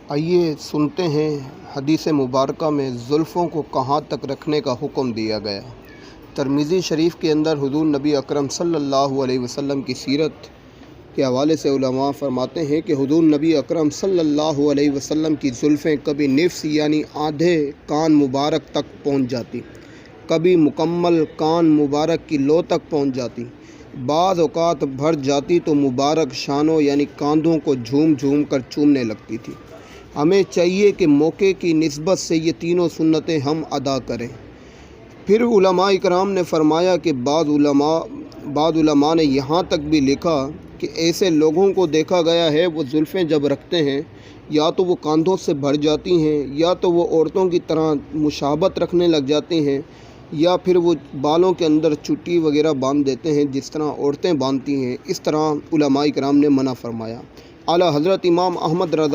آئیے سنتے ہیں حدیث مبارکہ میں زلفوں کو کہاں تک رکھنے کا حکم دیا گیا۔ ترمذی شریف کے اندر حضور نبی اکرم صلی اللہ علیہ وسلم کی سیرت کے حوالے سے علماء فرماتے ہیں کہ حضور نبی اکرم صلی اللہ علیہ وسلم کی زلفیں کبھی نصف یعنی آدھے کان مبارک تک پہنچ جاتی، کبھی مکمل کان مبارک کی لو تک پہنچ جاتی، بعض اوقات بھر جاتی تو مبارک شانوں یعنی کاندھوں کو جھوم جھوم کر چومنے لگتی تھی۔ ہمیں چاہیے کہ موقع کی نسبت سے یہ تینوں سنتیں ہم ادا کریں۔ پھر علماء اکرام نے فرمایا کہ بعض علماء نے یہاں تک بھی لکھا کہ ایسے لوگوں کو دیکھا گیا ہے وہ زلفیں جب رکھتے ہیں یا تو وہ کاندھوں سے بھر جاتی ہیں، یا تو وہ عورتوں کی طرح مشابہت رکھنے لگ جاتی ہیں، یا پھر وہ بالوں کے اندر چٹی وغیرہ باندھ دیتے ہیں جس طرح عورتیں باندھتی ہیں۔ اس طرح علماء اکرام نے منع فرمایا۔ اعلیٰ حضرت امام احمد رضا